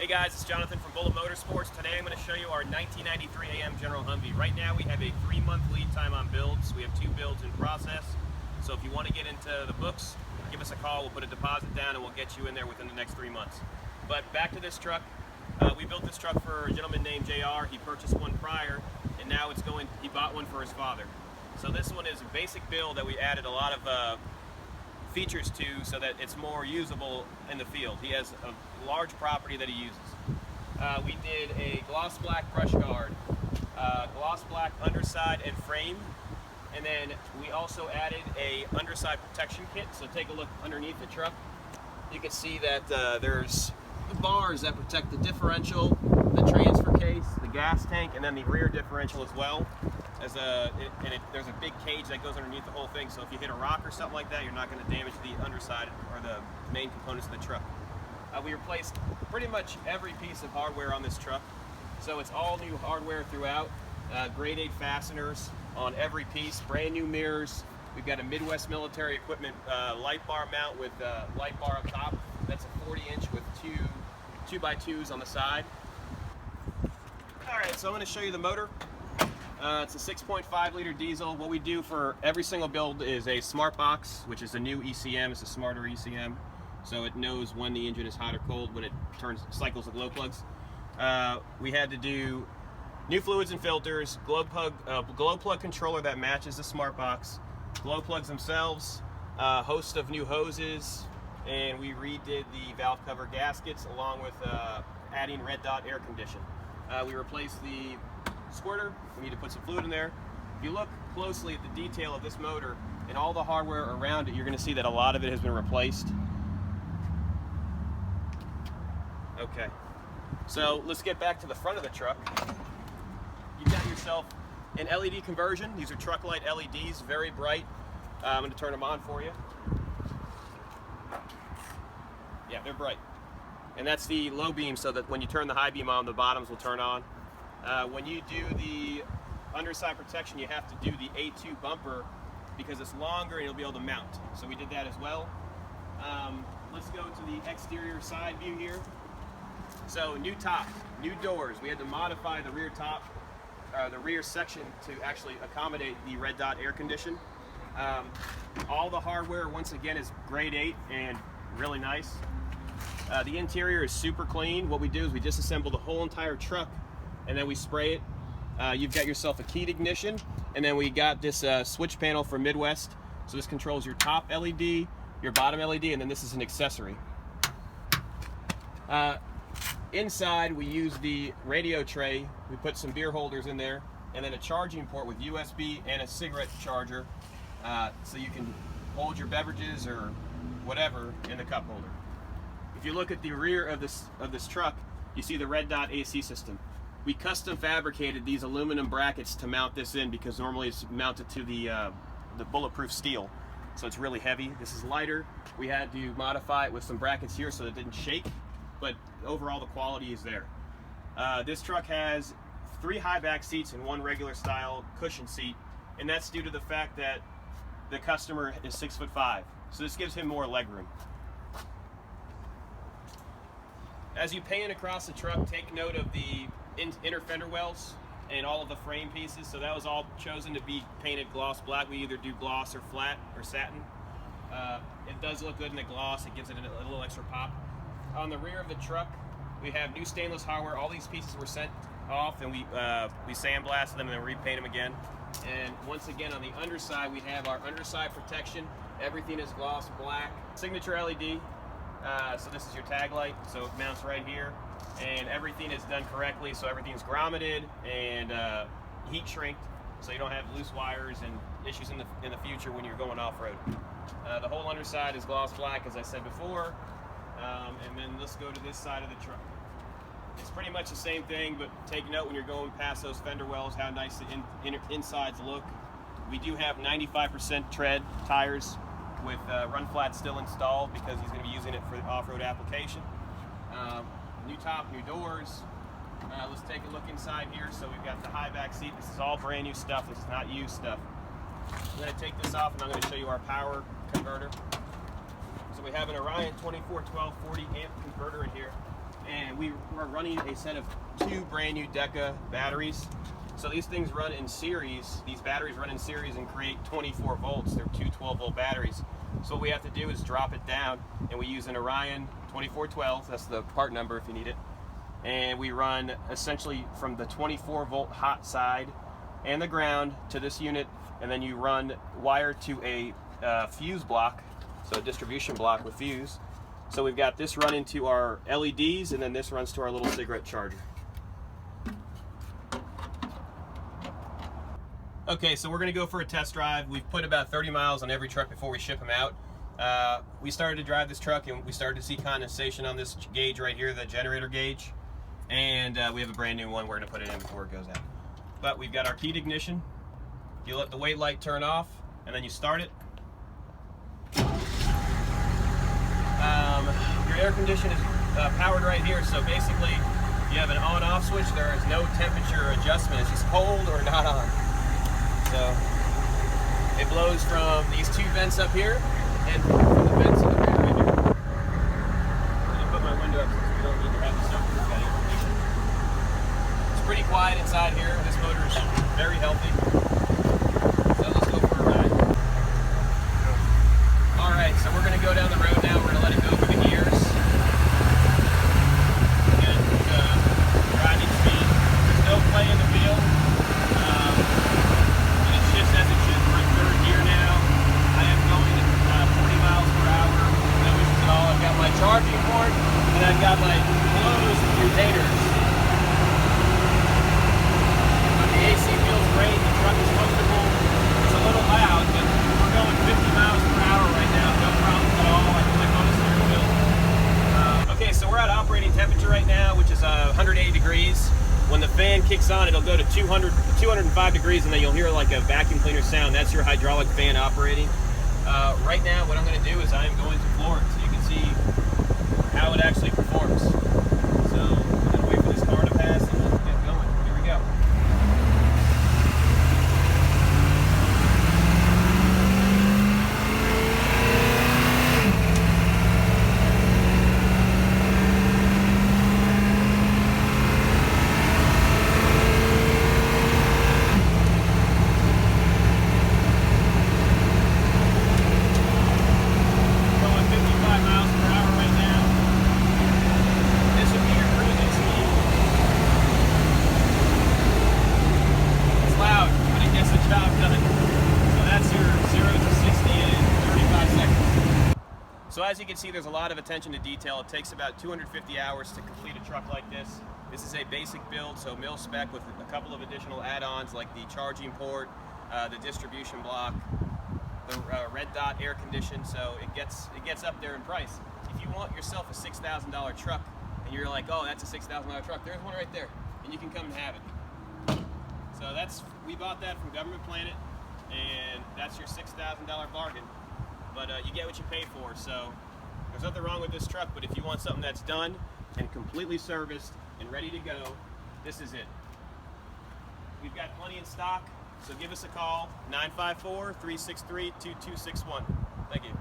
Hey guys, it's Jonathan from Bullet Motorsports. Today I'm going to show you our 1993 AM General Humvee. Right now we have a 3-month lead time on builds. We have 2 builds in process. So if you want to get into the books, give us a call. We'll put a deposit down and we'll get you in there within the next 3 months. But back to this truck. We built this truck for a gentleman named JR. He purchased one prior and now he bought one for his father. So this one is a basic build that we added a lot of features to so that it's more usable in the field. He has a large property that he uses. We did a gloss black brush guard, gloss black underside and frame, and then we also added a underside protection kit. So take a look underneath the truck. You can see that there's the bars that protect the differential, the transfer case, the gas tank, and then the rear differential as well. There's a big cage that goes underneath the whole thing, so if you hit a rock or something like that, you're not going to damage the underside or the main components of the truck. We replaced pretty much every piece of hardware on this truck, so it's all new hardware throughout. Grade 8 fasteners on every piece, brand new mirrors. We've got a Midwest Military Equipment light bar mount with light bar up top. That's a 40-inch with two 2x2s on the side. Alright, so I'm going to show you the motor. It's a 6.5 liter diesel. What we do for every single build is a smart box, which is a new ECM. It's a smarter ECM, so it knows when the engine is hot or cold when it cycles the glow plugs. We had to do new fluids and filters, glow plug controller that matches the smart box, glow plugs themselves, a host of new hoses, and we redid the valve cover gaskets along with adding red dot air condition. We replaced the squirter. We need to put some fluid in there. If you look closely at the detail of this motor and all the hardware around it, you're going to see that a lot of it has been replaced. Okay, so let's get back to the front of the truck. You've got yourself an LED conversion. These are truck light LEDs, very bright. I'm going to turn them on for you. Yeah, they're bright. And that's the low beam, so that when you turn the high beam on, the bottoms will turn on. When you do the underside protection, you have to do the A2 bumper because it's longer and you'll be able to mount. So we did that as well. Let's go to the exterior side view here. So new top, new doors. We had to modify the rear top, the rear section to actually accommodate the red dot air condition. All the hardware, once again, is grade 8 and really nice. The interior is super clean. What we do is we disassemble the whole entire truck and then we spray it. You've got yourself a keyed ignition, and then we got this switch panel from Midwest. So this controls your top LED, your bottom LED, and then this is an accessory. Inside we use the radio tray. We put some beer holders in there, and then a charging port with USB and a cigarette charger, so you can hold your beverages or whatever in the cup holder. If you look at the rear of this truck, you see the red dot AC system. We custom fabricated these aluminum brackets to mount this in because normally it's mounted to the bulletproof steel. So it's really heavy. This is lighter. We had to modify it with some brackets here so it didn't shake, but overall the quality is there. This truck has 3 high back seats and 1 regular style cushion seat, and that's due to the fact that the customer is 6'5", so this gives him more legroom. As you paint across the truck, take note of the inner fender wells and all of the frame pieces. So that was all chosen to be painted gloss black. We either do gloss or flat or satin. It does look good in the gloss. It gives it a little extra pop. On the rear of the truck, we have new stainless hardware. All these pieces were sent off and we sandblasted them and then repaint them again. And once again, on the underside, we have our underside protection. Everything is gloss black. Signature LED. So this is your tag light, so it mounts right here, and everything is done correctly, so everything's grommeted and heat shrinked, so you don't have loose wires and issues in the future when you're going off-road. The whole underside is gloss black, as I said before, and then let's go to this side of the truck. It's pretty much the same thing, but take note when you're going past those fender wells how nice the insides look. We do have 95% tread tires with run flat still installed because he's going to be using it for the off-road application. New top, new doors. Let's take a look inside here. So we've got the high back seat. This is all brand new stuff. This is not used stuff. I'm going to take this off and I'm going to show you our power converter. So we have an Orion 2412 40 amp converter in here. and we are running a set of 2 brand new Deca batteries. So these things run in series. These batteries run in series and create 24 volts. They're 2 12-volt batteries. So what we have to do is drop it down, and we use an Orion 2412. That's the part number if you need it. And we run essentially from the 24-volt hot side and the ground to this unit, and then you run wire to a fuse block, so a distribution block with fuse. So we've got this run into our LEDs, and then this runs to our little cigarette charger. Okay, so we're going to go for a test drive. We've put about 30 miles on every truck before we ship them out. We started to drive this truck, and we started to see condensation on this gauge right here, the generator gauge. And we have a brand new one. We're going to put it in before it goes out. But we've got our keyed ignition. You let the wait light turn off, and then you start it. Your air condition is powered right here, so basically you have an on-off switch. There is no temperature adjustment. It's just cold or not on. So it blows from these 2 vents up here and from the vents in the rear right here. I'm going to put my window up since we don't need to have the soap. We've got air conditioning. It's pretty quiet inside here. This motor is very healthy. So let's go for a ride. Alright, so we're going to go down the road now. We're going to let it go through the gears. And driving speed. There's no play in the wheel. As it should. We're in 3rd gear now. I am going at 40 miles per hour. No issues at all. I've got my charging port, and I've got my closed containers. But the AC feels great. The truck is comfortable. It's a little loud, but we're going 50 miles per hour right now. No problems at all. I can click on the steering wheel. Okay, so we're at operating temperature right now, which is 180 degrees. When the fan kicks on, it'll go to 205 degrees, and then you'll hear like a vacuum cleaner sound. That's your hydraulic fan operating. Right now, what I'm going to do is I am going to floor it so you can see how it actually performs. So I'm going to wait for this car to pass, and we'll get going. Here we go. So as you can see, there's a lot of attention to detail. It takes about 250 hours to complete a truck like this. This is a basic build, so mil spec with a couple of additional add-ons like the charging port, the distribution block, the red dot air condition, so it gets up there in price. If you want yourself a $6,000 truck and you're like, oh, that's a $6,000 truck, there's one right there, and you can come and have it. So we bought that from Government Planet, and that's your $6,000 bargain. But you get what you pay for, so there's nothing wrong with this truck, but if you want something that's done and completely serviced and ready to go, this is it. We've got plenty in stock, so give us a call, 954-363-2261. Thank you.